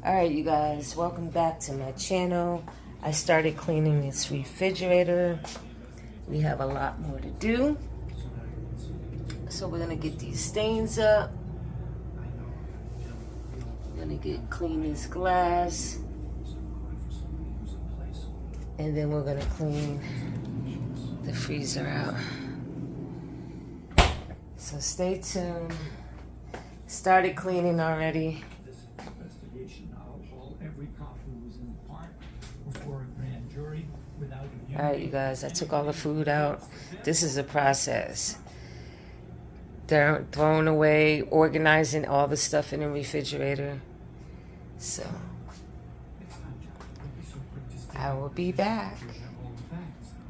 Alright, you guys, welcome back to my channel. I started cleaning this refrigerator. We have a lot more to do. So we're gonna get these stains up. We're gonna clean this glass. And then we're gonna clean the freezer out. So stay tuned. Started cleaning already. Alright, you guys, I took all the food out. This is a process. They're throwing away, organizing all the stuff in the refrigerator. So, I will be back.